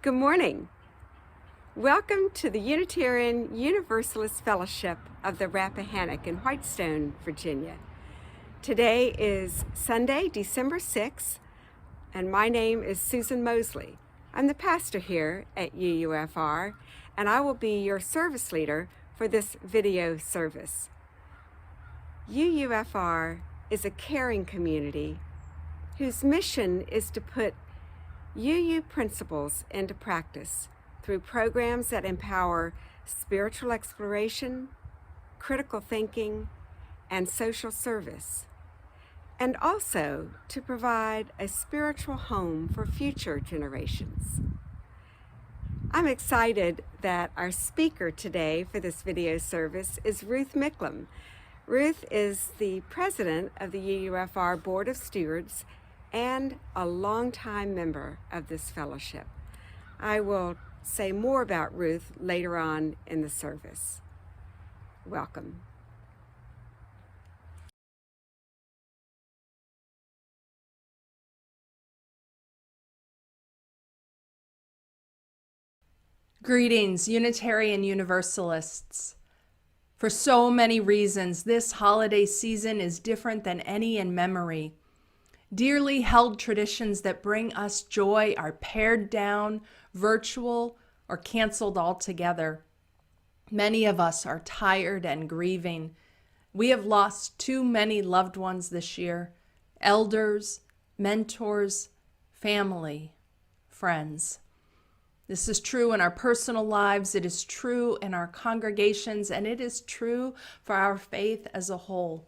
Good morning. Welcome to the Unitarian Universalist Fellowship of the Rappahannock in Whitestone, Virginia. Today is Sunday, December 6th, and my name is Susan Mosley. I'm the pastor here at UUFR, and I will be your service leader for this video service. UUFR is a caring community whose mission is to put UU principles into practice through programs that empower spiritual exploration, critical thinking, and social service, and also to provide a spiritual home for future generations. I'm excited that our speaker today for this video service is Ruth Micklem. Ruth is the president of the UUFR Board of Stewards and a longtime member of this fellowship. I will say more about Ruth later on in the service. Welcome. Greetings, Unitarian Universalists. For so many reasons, this holiday season is different than any in memory. Dearly held traditions that bring us joy are pared down, virtual, or canceled altogether. Many of us are tired and grieving. We have lost too many loved ones this year: elders, mentors, family, friends. This is true in our personal lives, it is true in our congregations, and it is true for our faith as a whole.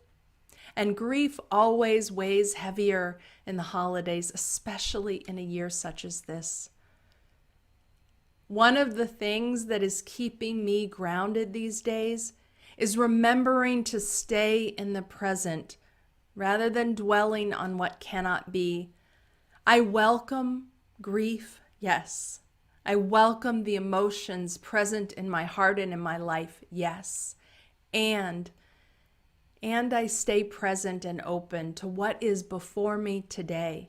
And grief always weighs heavier in the holidays, especially in a year such as this. One of the things that is keeping me grounded these days is remembering to stay in the present rather than dwelling on what cannot be. I welcome grief, yes. I welcome the emotions present in my heart and in my life, yes. And I stay present and open to what is before me today.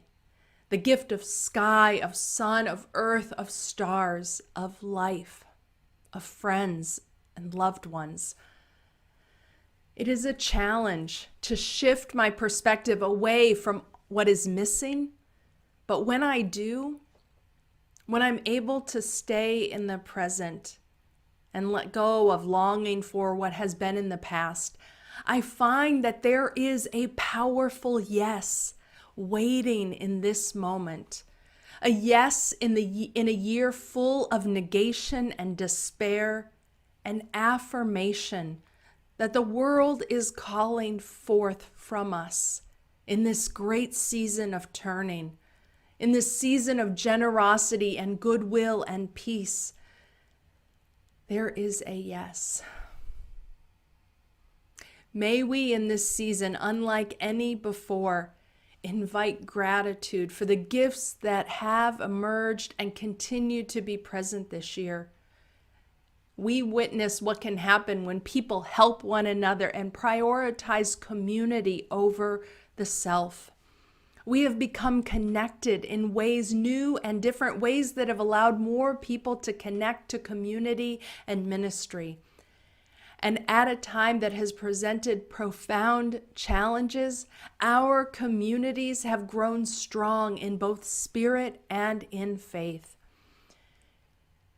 The gift of sky, of sun, of earth, of stars, of life, of friends and loved ones. It is a challenge to shift my perspective away from what is missing, but when I do, when I'm able to stay in the present and let go of longing for what has been in the past, I find that there is a powerful yes waiting in this moment. A yes in a year full of negation and despair, an affirmation that the world is calling forth from us in this great season of turning, in this season of generosity and goodwill and peace. There is a yes. May we in this season, unlike any before, invite gratitude for the gifts that have emerged and continue to be present this year. We witness what can happen when people help one another and prioritize community over the self. We have become connected in ways new and different, ways that have allowed more people to connect to community and ministry. And at a time that has presented profound challenges, our communities have grown strong in both spirit and in faith.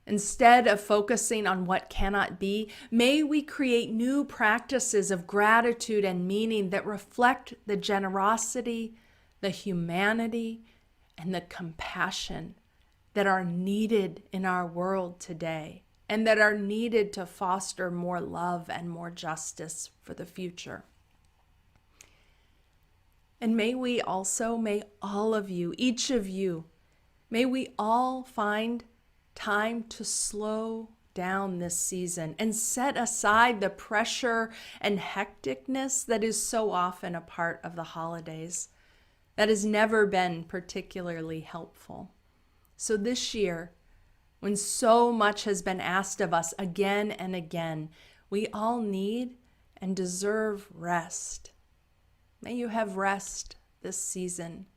Instead of focusing on what cannot be, may we create new practices of gratitude and meaning that reflect the generosity, the humanity, and the compassion that are needed in our world today, and that are needed to foster more love and more justice for the future. And may all of you, each of you, may we all find time to slow down this season and set aside the pressure and hecticness that is so often a part of the holidays. That has never been particularly helpful. So this year, when so much has been asked of us again and again, we all need and deserve rest. May you have rest this season.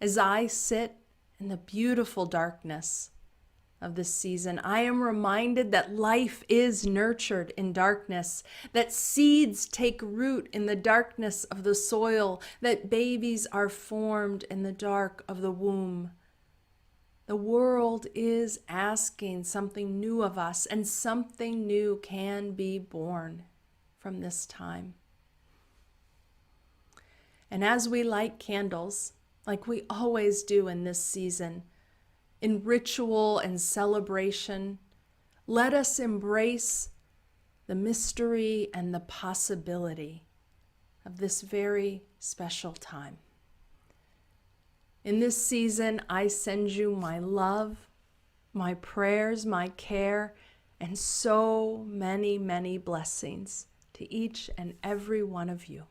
As I sit in the beautiful darkness of this season, I am reminded that life is nurtured in darkness, that seeds take root in the darkness of the soil, that babies are formed in the dark of the womb. The world is asking something new of us, and something new can be born from this time. And as we light candles, like we always do in this season, in ritual and celebration, let us embrace the mystery and the possibility of this very special time. In this season, I send you my love, my prayers, my care, and so many, many blessings to each and every one of you.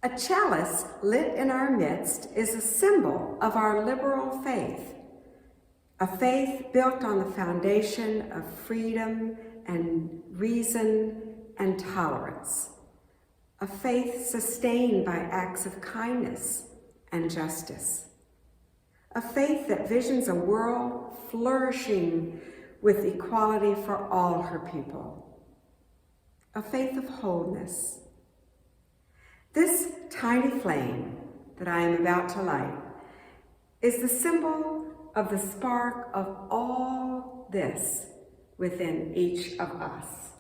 A chalice lit in our midst is a symbol of our liberal faith, a faith built on the foundation of freedom and reason and tolerance, a faith sustained by acts of kindness and justice, a faith that visions a world flourishing with equality for all her people, a faith of wholeness. This tiny flame that I am about to light is the symbol of the spark of all this within each of us.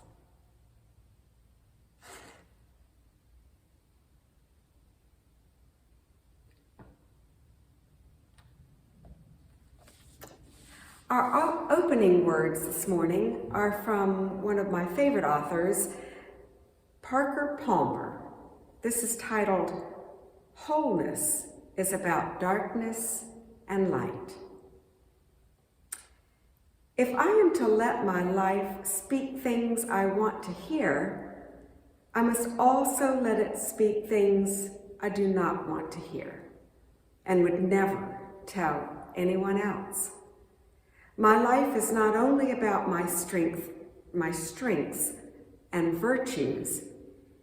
Our opening words this morning are from one of my favorite authors, Parker Palmer. This is titled, Wholeness is About Darkness and Light. If I am to let my life speak things I want to hear, I must also let it speak things I do not want to hear and would never tell anyone else. My life is not only about my strengths and virtues,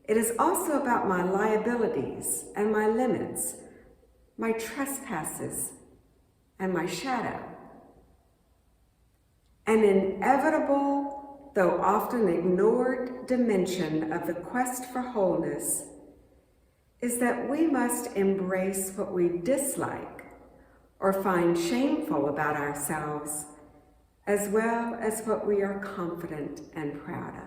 It is also about my liabilities and my limits, my trespasses and my shadow. An inevitable, though often ignored, dimension of the quest for wholeness is that we must embrace what we dislike or find shameful about ourselves, as well as what we are confident and proud of.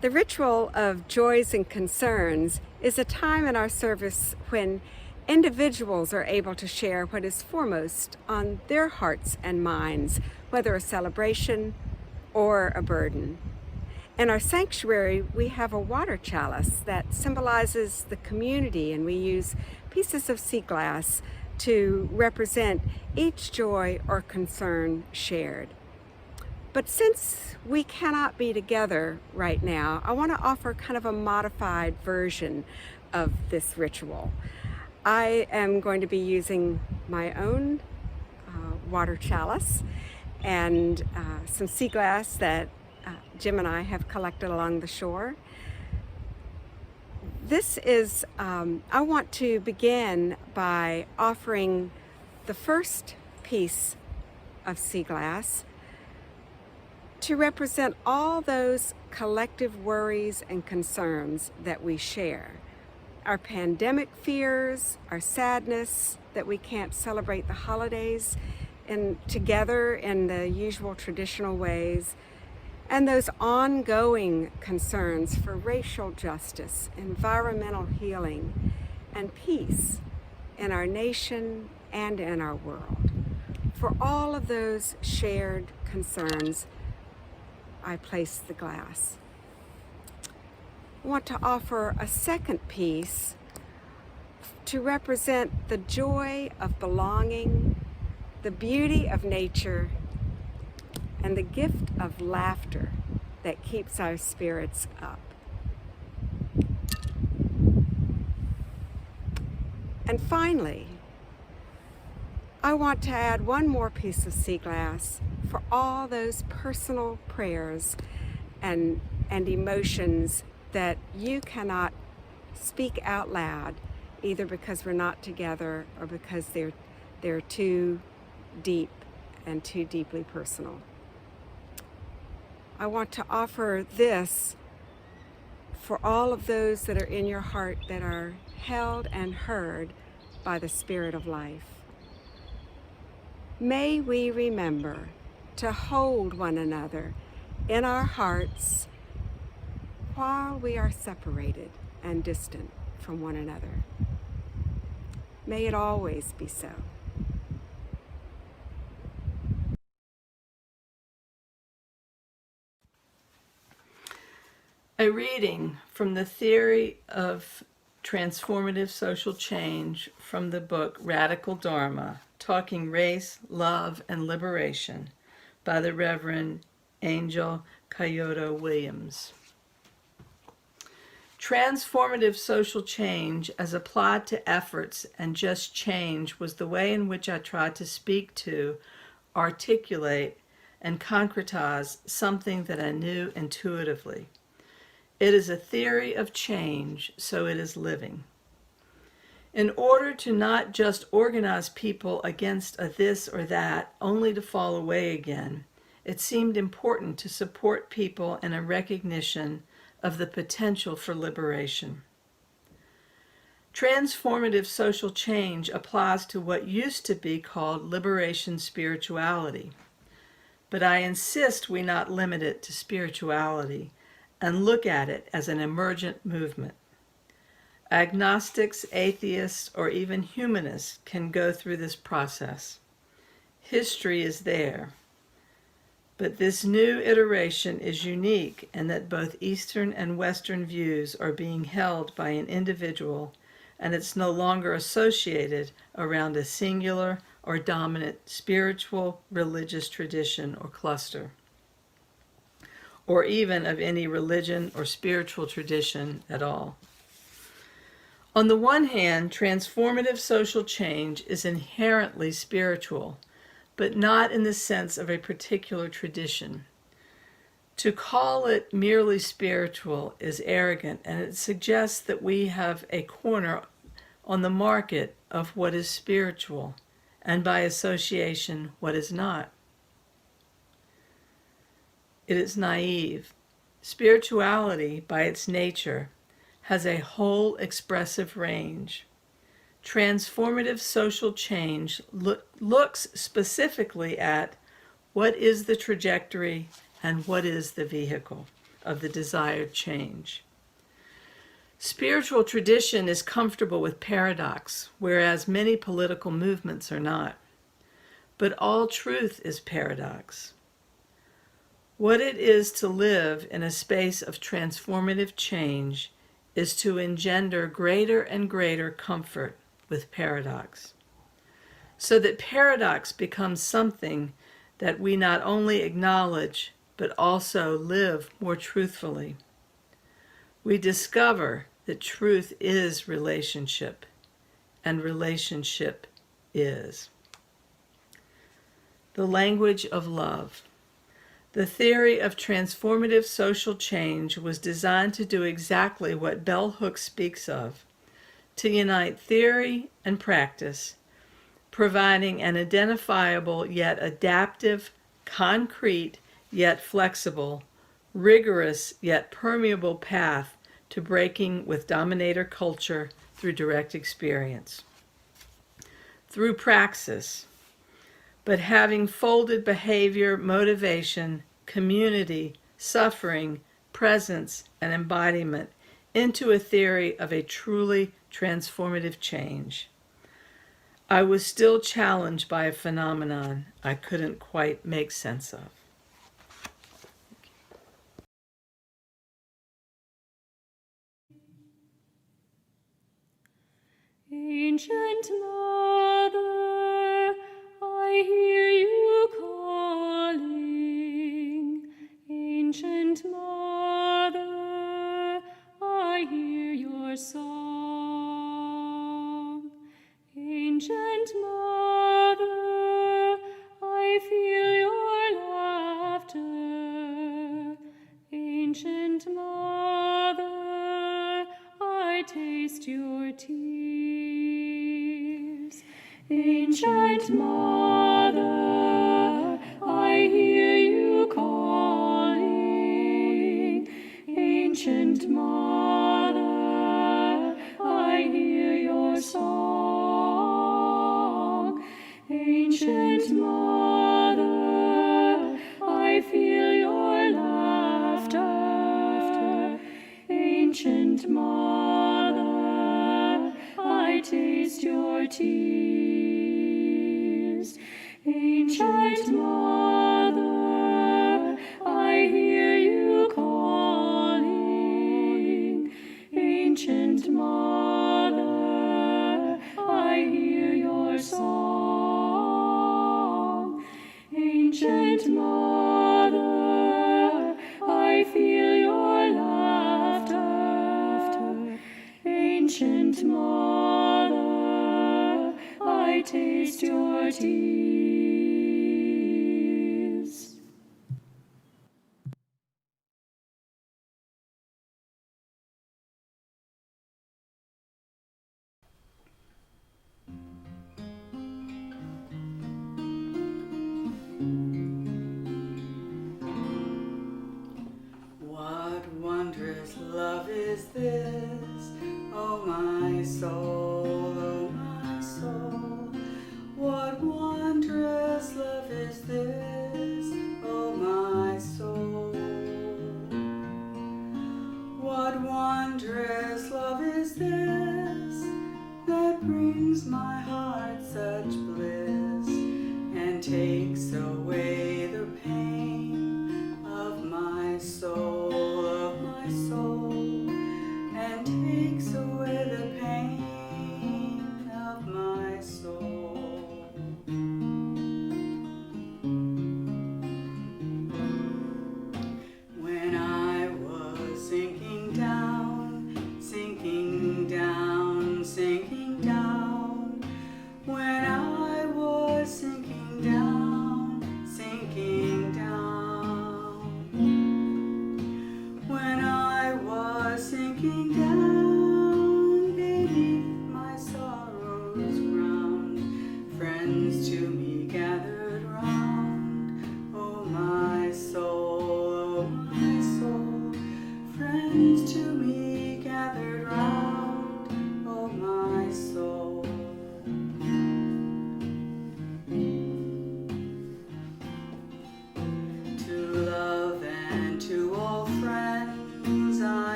The ritual of joys and concerns is a time in our service when individuals are able to share what is foremost on their hearts and minds, whether a celebration or a burden. In our sanctuary, we have a water chalice that symbolizes the community, and we use pieces of sea glass to represent each joy or concern shared. But since we cannot be together right now, I want to offer kind of a modified version of this ritual. I am going to be using my own water chalice and some sea glass that Jim and I have collected along the shore. This is, I want to begin by offering the first piece of sea glass to represent all those collective worries and concerns that we share. Our pandemic fears, our sadness that we can't celebrate the holidays together in the usual traditional ways, and those ongoing concerns for racial justice, environmental healing, and peace in our nation and in our world. For all of those shared concerns, I place the glass. I want to offer a second piece to represent the joy of belonging, the beauty of nature, and the gift of laughter that keeps our spirits up. And finally, I want to add one more piece of sea glass for all those personal prayers and emotions that you cannot speak out loud, either because we're not together or because they're too deep and too deeply personal. I want to offer this for all of those that are in your heart that are held and heard by the Spirit of life. May we remember to hold one another in our hearts while we are separated and distant from one another. May it always be so. A reading from the Theory of Transformative Social Change from the book Radical Dharma, Talking Race, Love, and Liberation by the Reverend Angel Kyoto Williams. Transformative social change as applied to efforts and just change was the way in which I tried to speak to, articulate, and concretize something that I knew intuitively. It is a theory of change, so it is living. In order to not just organize people against a this or that, only to fall away again, it seemed important to support people in a recognition of the potential for liberation. Transformative social change applies to what used to be called liberation spirituality, but I insist we not limit it to spirituality and look at it as an emergent movement. Agnostics, atheists, or even humanists can go through this process. History is there. But this new iteration is unique in that both Eastern and Western views are being held by an individual, and it's no longer associated around a singular or dominant spiritual, religious tradition or cluster, or even of any religion or spiritual tradition at all. On the one hand, transformative social change is inherently spiritual, but not in the sense of a particular tradition. To call it merely spiritual is arrogant, and it suggests that we have a corner on the market of what is spiritual, and by association, what is not. It is naive. Spirituality, by its nature, has a whole expressive range. Transformative social change looks specifically at what is the trajectory and what is the vehicle of the desired change. Spiritual tradition is comfortable with paradox, whereas many political movements are not. But all truth is paradox. What it is to live in a space of transformative change is to engender greater and greater comfort with paradox, so that paradox becomes something that we not only acknowledge, but also live more truthfully. We discover that truth is relationship, and relationship is. The language of love. The theory of transformative social change was designed to do exactly what Bell Hooks speaks of, to unite theory and practice, providing an identifiable yet adaptive, concrete yet flexible, rigorous yet permeable path to breaking with dominator culture through direct experience. Through praxis, but having folded behavior, motivation, community, suffering, presence, and embodiment into a theory of a truly transformative change. I was still challenged by a phenomenon I couldn't quite make sense of. Ancient Mother, I hear you calling. Ancient Mother, I hear your song. Ancient Mother, I feel your laughter. Ancient Mother, I taste your tears. Ancient Mother, I hear you calling. Ancient Mother, I hear your song. Ancient Mother, I feel your laughter. Ancient Mother, I taste your tears. Ancient Mother, I hear you calling. Ancient Mother, I hear your song. Ancient Mother, I feel your laughter. Ancient Mother, I taste your tears. What wondrous love is this, oh my soul, oh my soul? What wondrous love is this, oh my soul? What wondrous love is this that brings my heart such bliss and takes away the pain of my soul, and takes away the pain of my soul. When I was sinking down, sinking down, sinking down, when I was sinking down,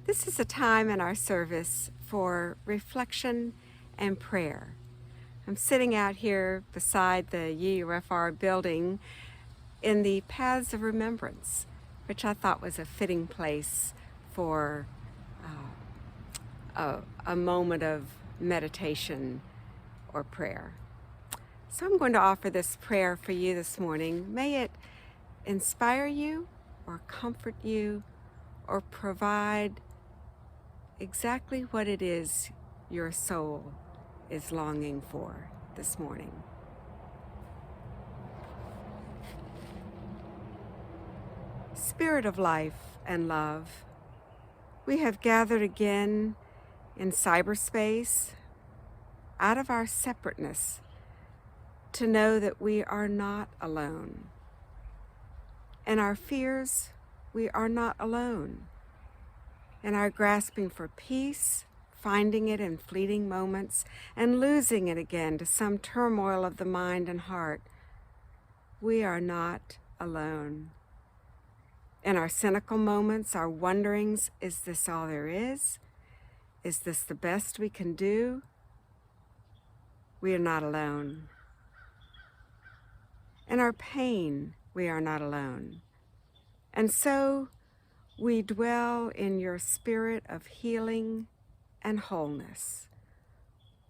This is a time in our service for reflection and prayer. I'm sitting out here beside the UUFR building in the Paths of Remembrance, which I thought was a fitting place for a moment of meditation or prayer. So I'm going to offer this prayer for you this morning. May it inspire you or comfort you or provide exactly what it is your soul is longing for this morning. Spirit of life and love, we have gathered again in cyberspace, out of our separateness, to know that we are not alone. In our fears, we are not alone. In our grasping for peace, finding it in fleeting moments, and losing it again to some turmoil of the mind and heart, we are not alone. In our cynical moments, our wonderings, is this all there is? Is this the best we can do? We are not alone. In our pain, we are not alone. And so we dwell in your spirit of healing and wholeness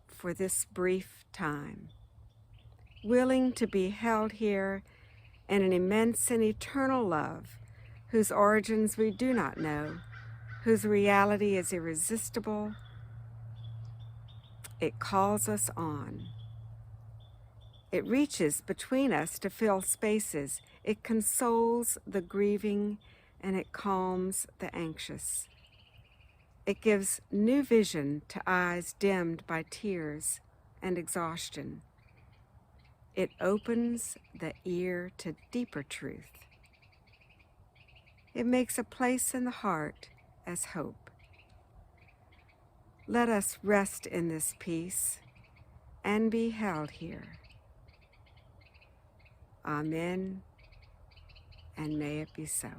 for this brief time, willing to be held here in an immense and eternal love whose origins we do not know, whose reality is irresistible. It calls us on. It reaches between us to fill spaces. It consoles the grieving and it calms the anxious. It gives new vision to eyes dimmed by tears and exhaustion. It opens the ear to deeper truth. It makes a place in the heart as hope. Let us rest in this peace and be held here. Amen, and may it be so.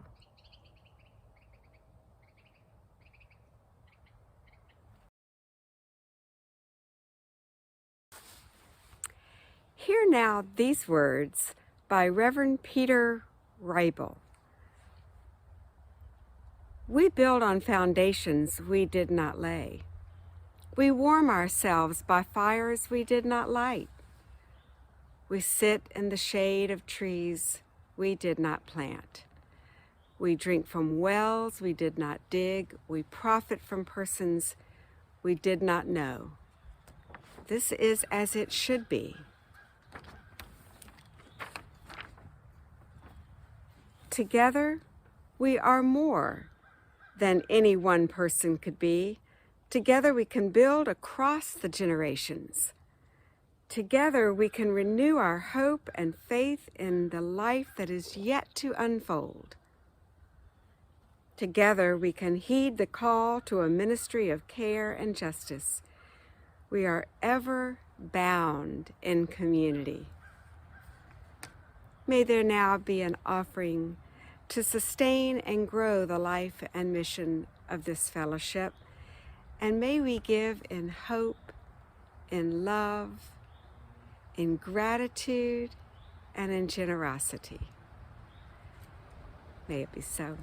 Hear now these words by Reverend Peter Reibel. We build on foundations we did not lay. We warm ourselves by fires we did not light. We sit in the shade of trees we did not plant. We drink from wells we did not dig. We profit from persons we did not know. This is as it should be. Together, we are more than any one person could be. Together, we can build across the generations. Together, we can renew our hope and faith in the life that is yet to unfold. Together, we can heed the call to a ministry of care and justice. We are ever bound in community. May there now be an offering to sustain and grow the life and mission of this fellowship, and may we give in hope, in love, in gratitude, and in generosity. May it be so.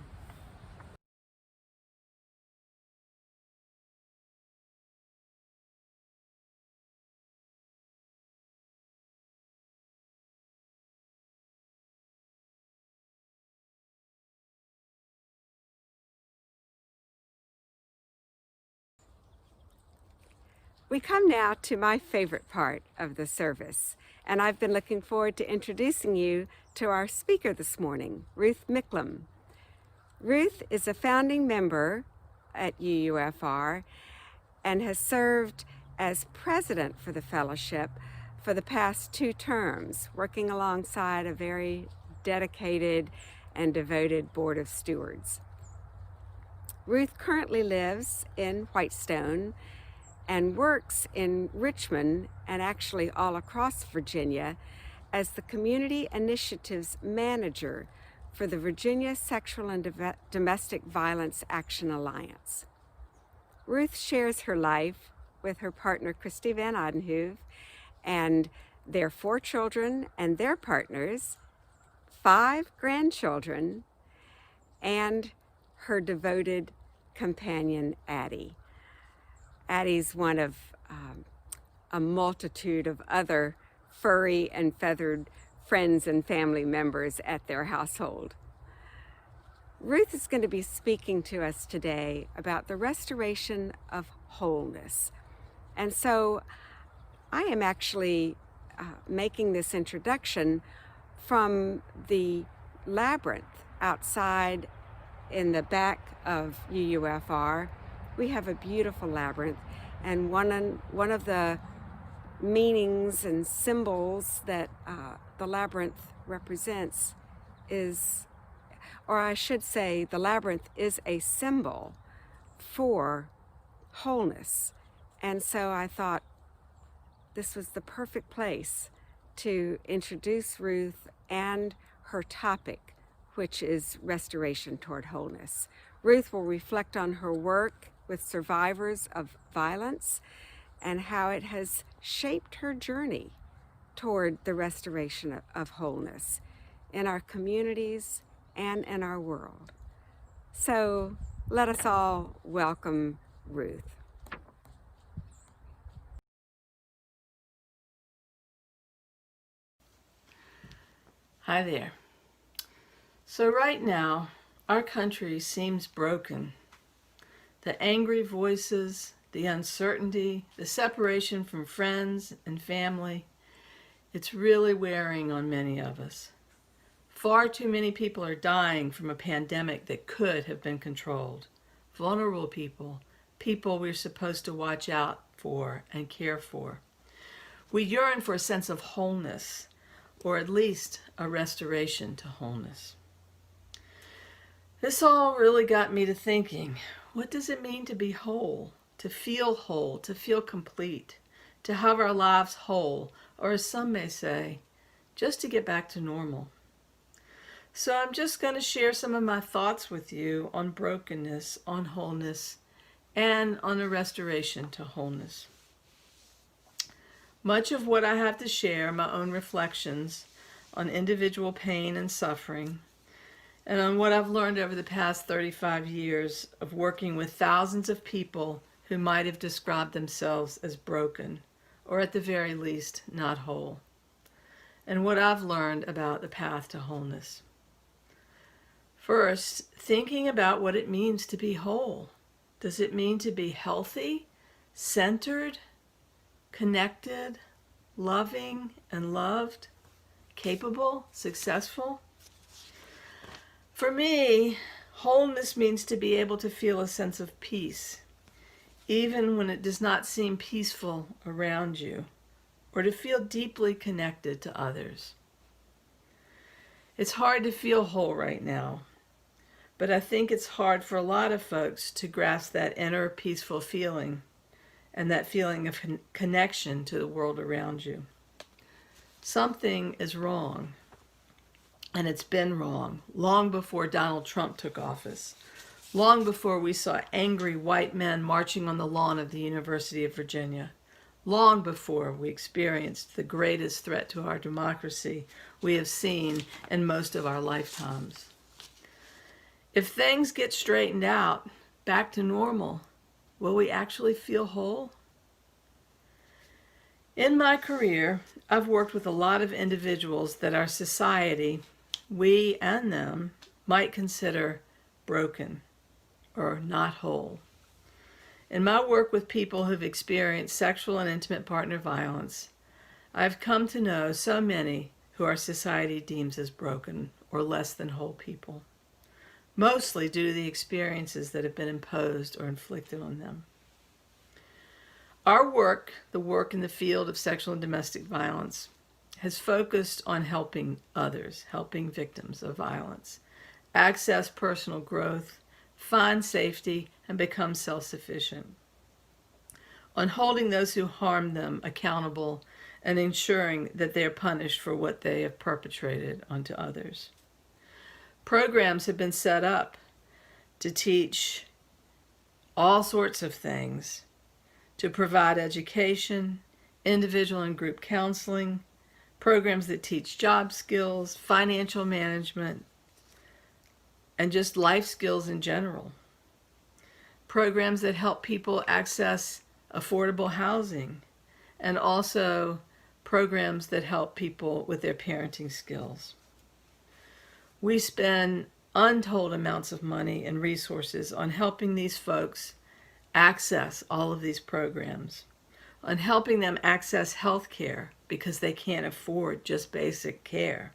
We come now to my favorite part of the service, and I've been looking forward to introducing you to our speaker this morning, Ruth Micklem. Ruth is a founding member at UUFR and has served as president for the fellowship for the past 2 terms, working alongside a very dedicated and devoted board of stewards. Ruth currently lives in Whitestone and works in Richmond and actually all across Virginia as the Community Initiatives Manager for the Virginia Sexual and Domestic Violence Action Alliance. Ruth shares her life with her partner, Christy Van Oudenhoeve, and their 4 children and their partners, 5 grandchildren, and her devoted companion, Addie. Addie's one of a multitude of other furry and feathered friends and family members at their household. Ruth is going to be speaking to us today about the restoration of wholeness. And so I am actually making this introduction from the labyrinth outside in the back of UUFR. We have a beautiful labyrinth, and one of the meanings and symbols that the labyrinth represents is, or I should say, the labyrinth is a symbol for wholeness. And so I thought this was the perfect place to introduce Ruth and her topic, which is restoration toward wholeness. Ruth will reflect on her work with survivors of violence and how it has shaped her journey toward the restoration of wholeness in our communities and in our world. So let us all welcome Ruth. Hi there. So right now, our country seems broken. The angry voices, the uncertainty, the separation from friends and family, it's really wearing on many of us. Far too many people are dying from a pandemic that could have been controlled. Vulnerable people, people we're supposed to watch out for and care for. We yearn for a sense of wholeness, or at least a restoration to wholeness. This all really got me to thinking, what does it mean to be whole, to feel complete, to have our lives whole, or as some may say, just to get back to normal? So I'm just going to share some of my thoughts with you on brokenness, on wholeness, and on a restoration to wholeness. Much of what I have to share are my own reflections on individual pain and suffering, and on what I've learned over the past 35 years of working with thousands of people who might have described themselves as broken, or at the very least, not whole, and what I've learned about the path to wholeness. First, thinking about what it means to be whole. Does it mean to be healthy, centered, connected, loving and loved, capable, successful? For me, wholeness means to be able to feel a sense of peace, even when it does not seem peaceful around you, or to feel deeply connected to others. It's hard to feel whole right now, but I think it's hard for a lot of folks to grasp that inner peaceful feeling and that feeling of connection to the world around you. Something is wrong, and it's been wrong long before Donald Trump took office, long before we saw angry white men marching on the lawn of the University of Virginia, long before we experienced the greatest threat to our democracy we have seen in most of our lifetimes. If things get straightened out, back to normal, will we actually feel whole? In my career, I've worked with a lot of individuals that our society, we and them, might consider broken or not whole. In my work with people who've experienced sexual and intimate partner violence, I've come to know so many who our society deems as broken or less than whole people, mostly due to the experiences that have been imposed or inflicted on them. Our work, the work in the field of sexual and domestic violence, has focused on helping others, helping victims of violence, access personal growth, find safety, and become self-sufficient, on holding those who harm them accountable and ensuring that they are punished for what they have perpetrated onto others. Programs have been set up to teach all sorts of things to provide education, individual and group counseling, programs that teach job skills, financial management, and just life skills in general. Programs that help people access affordable housing, and also programs that help people with their parenting skills. We spend untold amounts of money and resources on helping these folks access all of these programs, on helping them access health care because they can't afford just basic care.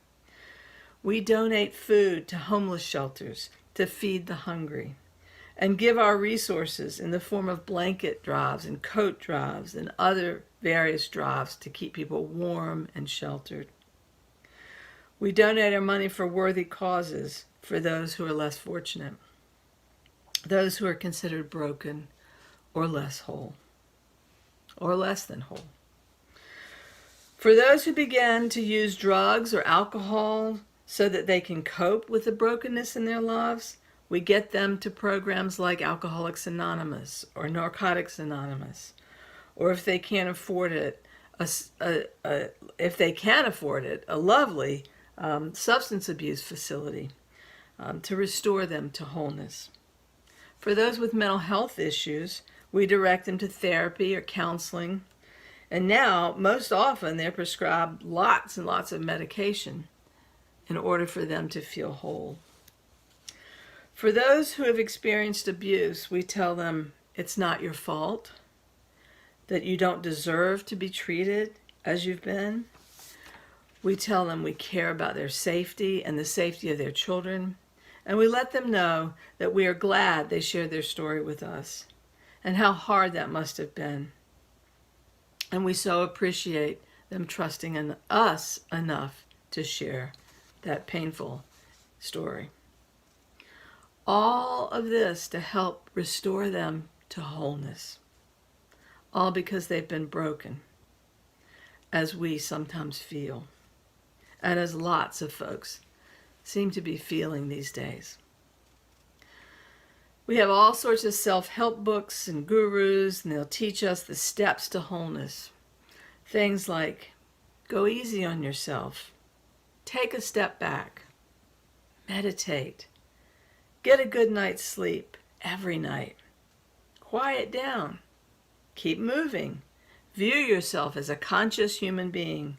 We donate food to homeless shelters to feed the hungry, and give our resources in the form of blanket drives and coat drives and other various drives to keep people warm and sheltered. We donate our money for worthy causes for those who are less fortunate, those who are considered broken or less whole, or less than whole. For those who begin to use drugs or alcohol so that they can cope with the brokenness in their lives, we get them to programs like Alcoholics Anonymous or Narcotics Anonymous, or if they can't afford it, a lovely substance abuse facility to restore them to wholeness. For those with mental health issues, we direct them to therapy or counseling, and now, most often, they're prescribed lots and lots of medication in order for them to feel whole. For those who have experienced abuse, we tell them it's not your fault, that you don't deserve to be treated as you've been. We tell them we care about their safety and the safety of their children, and we let them know that we are glad they shared their story with us and how hard that must have been. And we so appreciate them trusting in us enough to share that painful story. All of this to help restore them to wholeness. All because they've been broken, as we sometimes feel, and as lots of folks seem to be feeling these days. We have all sorts of self-help books and gurus, and they'll teach us the steps to wholeness. Things like, go easy on yourself, take a step back, meditate, get a good night's sleep every night, quiet down, keep moving, view yourself as a conscious human being,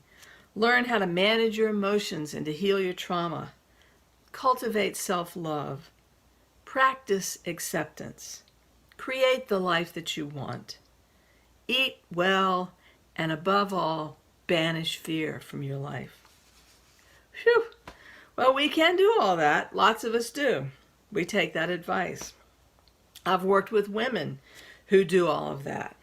learn how to manage your emotions and to heal your trauma, cultivate self-love, practice acceptance, create the life that you want, eat well, and above all, banish fear from your life. Phew. Well, we can do all that. Lots of us do. We take that advice. I've worked with women who do all of that.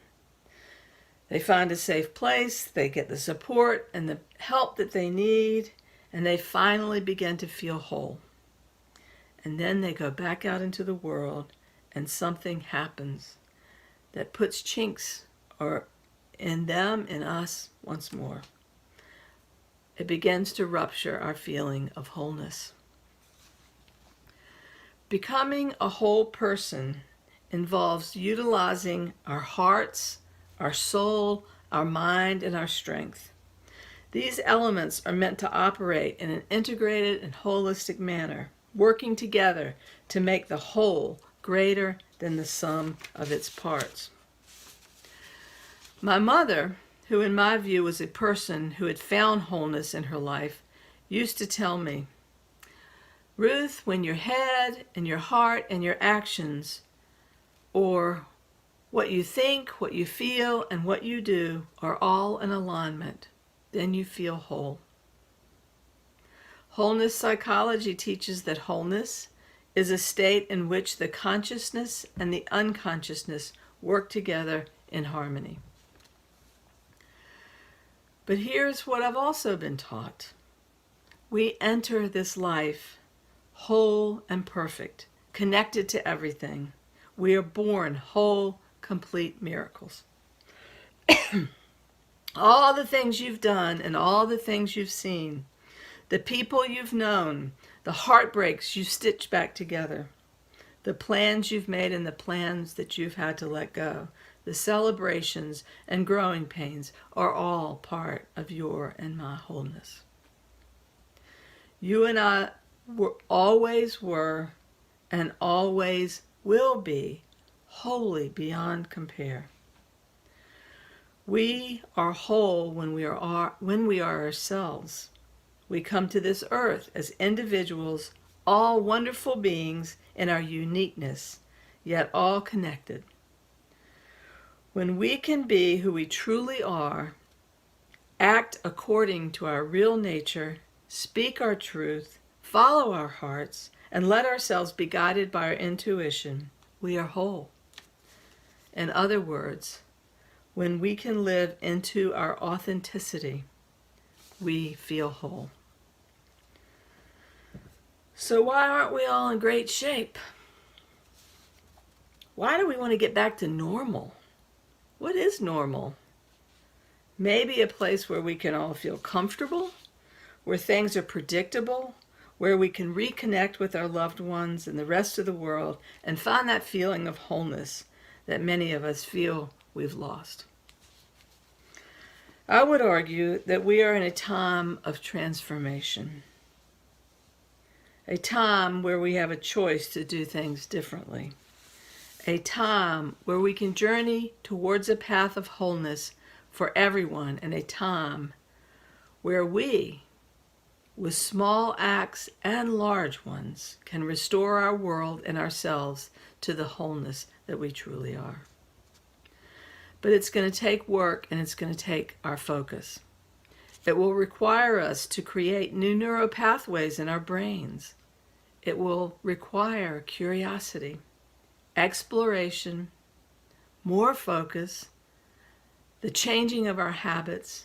They find a safe place, they get the support and the help that they need, and they finally begin to feel whole. And then they go back out into the world, and something happens that puts chinks in them, in us, once more. It begins to rupture our feeling of wholeness. Becoming a whole person involves utilizing our hearts, our soul, our mind, and our strength. These elements are meant to operate in an integrated and holistic manner, working together to make the whole greater than the sum of its parts. My mother, who in my view was a person who had found wholeness in her life, used to tell me, Ruth, when your head and your heart and your actions, or what you think, what you feel, and what you do are all in alignment, then you feel whole. Wholeness psychology teaches that wholeness is a state in which the consciousness and the unconsciousness work together in harmony. But here's what I've also been taught. We enter this life whole and perfect, connected to everything. We are born whole, complete miracles. All the things you've done and all the things you've seen, the people you've known, the heartbreaks you stitched back together, The plans you've made and the plans that you've had to let go, the celebrations and growing pains are all part of your and my wholeness. You and I always were and always will be wholly beyond compare. We are whole when we are ourselves. We come to this earth as individuals, all wonderful beings in our uniqueness, yet all connected. When we can be who we truly are, act according to our real nature, speak our truth, follow our hearts, and let ourselves be guided by our intuition, we are whole. In other words, when we can live into our authenticity, we feel whole. So why aren't we all in great shape? Why do we want to get back to normal? What is normal? Maybe a place where we can all feel comfortable, where things are predictable, where we can reconnect with our loved ones and the rest of the world and find that feeling of wholeness that many of us feel we've lost. I would argue that we are in a time of transformation, a time where we have a choice to do things differently, a time where we can journey towards a path of wholeness for everyone, and a time where we, with small acts and large ones, can restore our world and ourselves to the wholeness that we truly are. But it's going to take work, and it's going to take our focus. It will require us to create new neural pathways in our brains. It will require curiosity, exploration, more focus, the changing of our habits,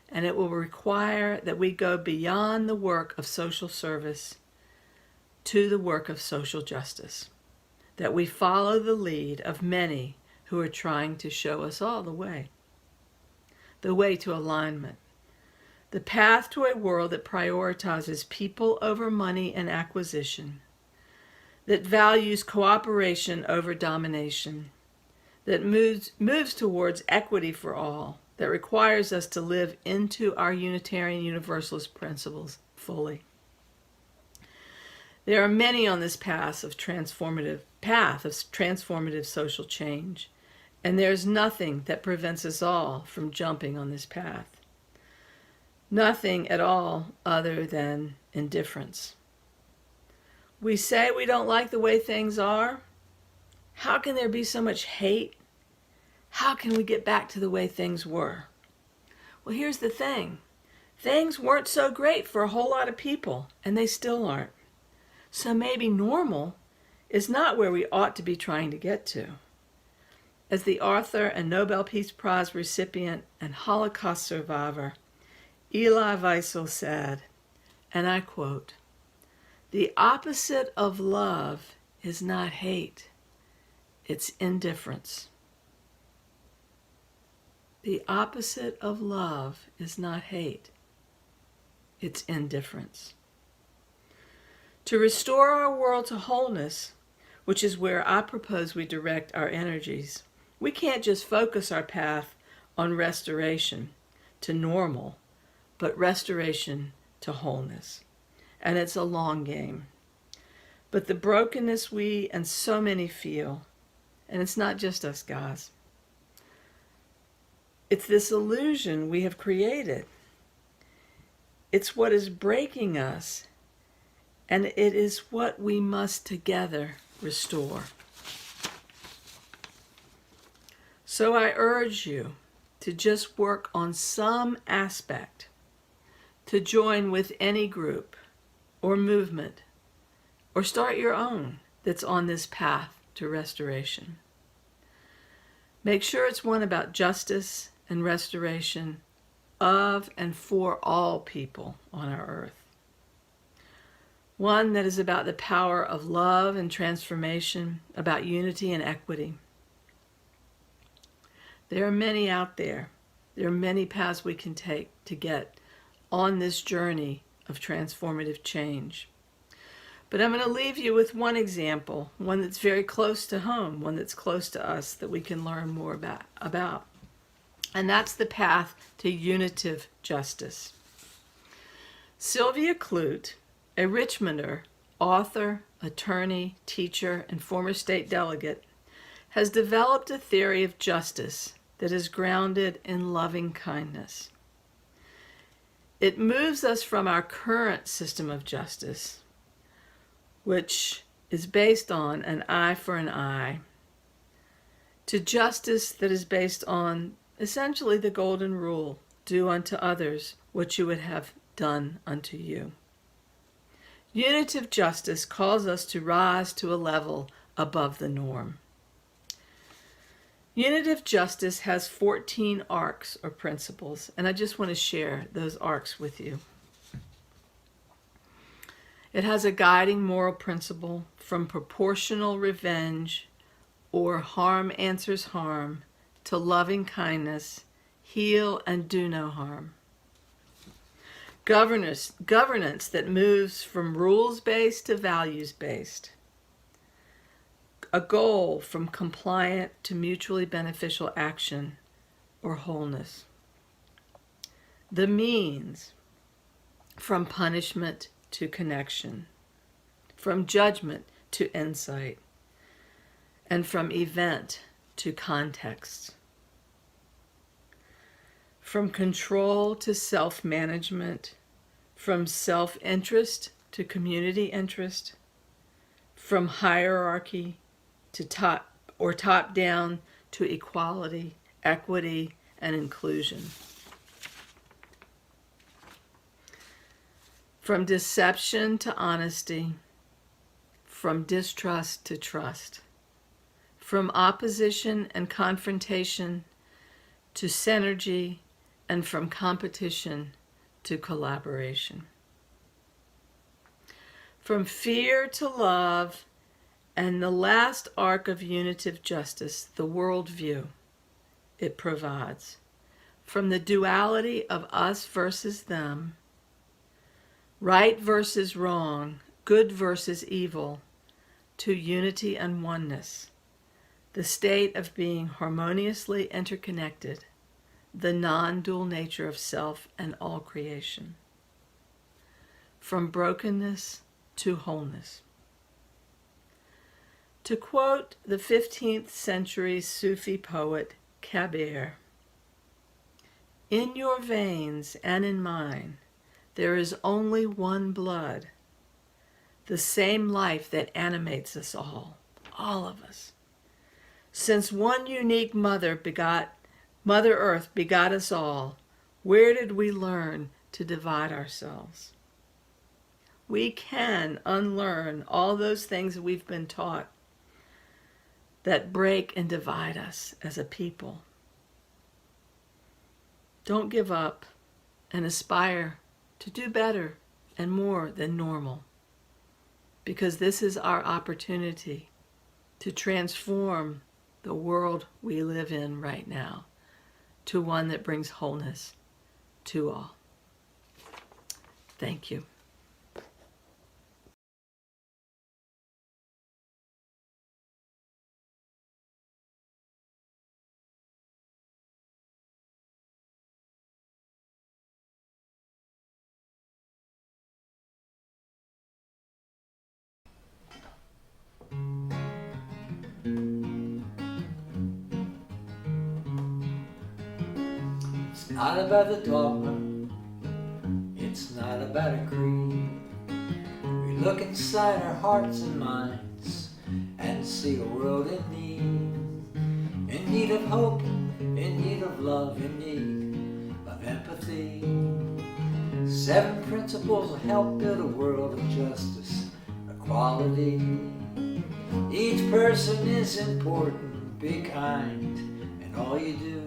and it will require that we go beyond the work of social service to the work of social justice, that we follow the lead of many who are trying to show us all the way to alignment, the path to a world that prioritizes people over money and acquisition, that values cooperation over domination, that moves towards equity for all, that requires us to live into our Unitarian Universalist principles fully. There are many on this path of transformative social change, and there's nothing that prevents us all from jumping on this path. Nothing at all other than indifference. We say we don't like the way things are. How can there be so much hate? How can we get back to the way things were? Well, here's the thing. Things weren't so great for a whole lot of people, and they still aren't. So maybe normal is not where we ought to be trying to get to. As the author and Nobel Peace Prize recipient and Holocaust survivor Elie Wiesel said, and I quote, "The opposite of love is not hate, it's indifference." The opposite of love is not hate, it's indifference. To restore our world to wholeness, which is where I propose we direct our energies, we can't just focus our path on restoration to normal, but restoration to wholeness. And it's a long game. But the brokenness we and so many feel, and it's not just us guys, it's this illusion we have created. It's what is breaking us, and it is what we must together restore. So I urge you to just work on some aspect, to join with any group or movement, or start your own that's on this path to restoration. Make sure it's one about justice and restoration of and for all people on our earth. One that is about the power of love and transformation, about unity and equity. There are many out there. There are many paths we can take to get on this journey of transformative change. But I'm going to leave you with one example, one that's very close to home, one that's close to us that we can learn more about. And that's the path to unitive justice. Sylvia Clute, a Richmonder, author, attorney, teacher, and former state delegate, has developed a theory of justice that is grounded in loving kindness. It moves us from our current system of justice, which is based on an eye for an eye, to justice that is based on essentially the golden rule, do unto others what you would have done unto you. Unitive justice calls us to rise to a level above the norm. Unitive justice has 14 arcs or principles, and I just want to share those arcs with you. It has a guiding moral principle from proportional revenge or harm answers harm to loving kindness, heal and do no harm. Governance that moves from rules-based to values-based. A goal from compliant to mutually beneficial action or wholeness. The means from punishment to connection, from judgment to insight, and from event to context. From control to self-management, from self-interest to community interest, from hierarchy to top-down to equality, equity, and inclusion. From deception to honesty, from distrust to trust, from opposition and confrontation to synergy, and from competition to collaboration. From fear to love, and the last arc of unitive justice, the worldview it provides. From the duality of us versus them, right versus wrong, good versus evil, to unity and oneness, the state of being harmoniously interconnected, the non-dual nature of self and all creation. From brokenness to wholeness. To quote the 15th century Sufi poet Kabir, "In your veins and in mine, there is only one blood, the same life that animates us all of us. Since one unique Mother Earth begot us all, where did we learn to divide ourselves? We can unlearn all those things that we've been taught that break and divide us as a people. Don't give up and aspire to do better and more than normal, because this is our opportunity to transform the world we live in right now to one that brings wholeness to all." Thank you. It's not about the dogma, it's not about a creed. We look inside our hearts and minds and see a world in need of hope, in need of love, in need of empathy. 7 principles will help build a world of justice, equality. Each person is important, be kind in all you do.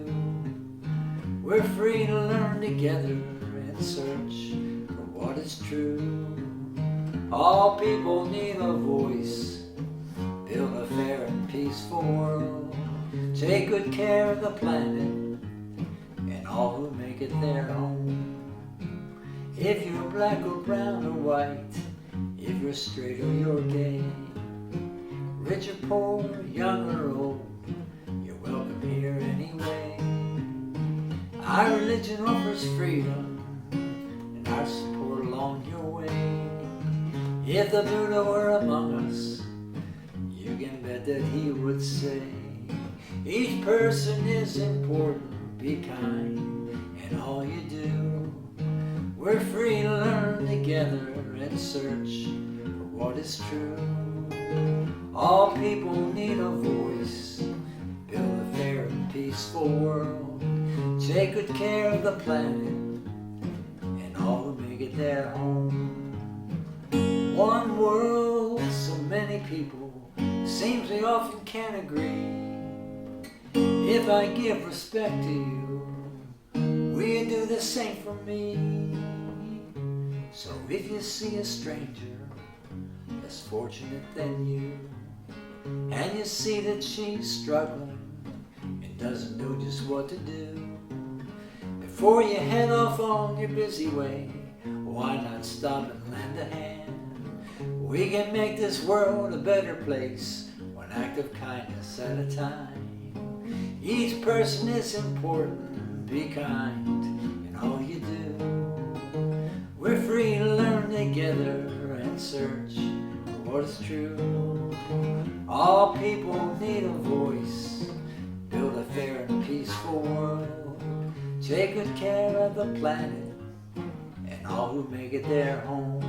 We're free to learn together and search for what is true. All people need a voice, build a fair and peaceful world. Take good care of the planet and all who make it their home. If you're black or brown or white, if you're straight or you're gay, rich or poor, young or old, you're welcome here anyway. Our religion offers freedom, and our support along your way. If the Buddha were among us, you can bet that he would say, each person is important, be kind in all you do. We're free to learn together and search for what is true. All people need a voice, build a fair and peaceful world. Take good care of the planet and all who make it their home. One world, so many people, seems we often can't agree. If I give respect to you, will you do the same for me? So if you see a stranger less fortunate than you, and you see that she's struggling and doesn't know just what to do, before you head off on your busy way, why not stop and lend a hand? We can make this world a better place, one act of kindness at a time. Each person is important, be kind in all you do. We're free to learn together and search for what is true. All people need a voice, build a fair and peaceful world. Take good care of the planet and all who make it their home.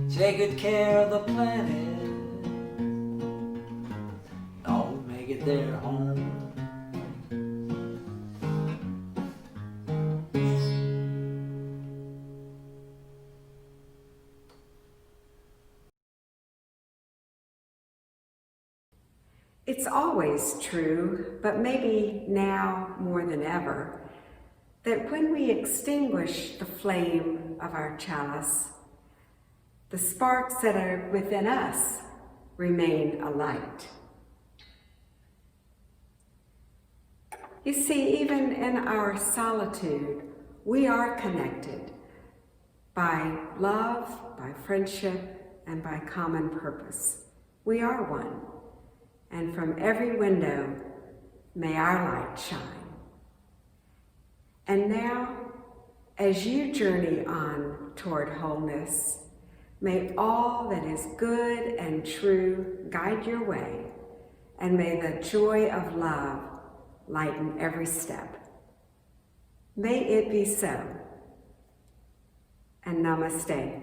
Take good care of the planet and all who make it their home. It's always true, but maybe now more than ever, that when we extinguish the flame of our chalice, the sparks that are within us remain alight. You see, even in our solitude, we are connected by love, by friendship, and by common purpose. We are one. And from every window, may our light shine. And now, as you journey on toward wholeness, may all that is good and true guide your way, and may the joy of love lighten every step. May it be so. And namaste.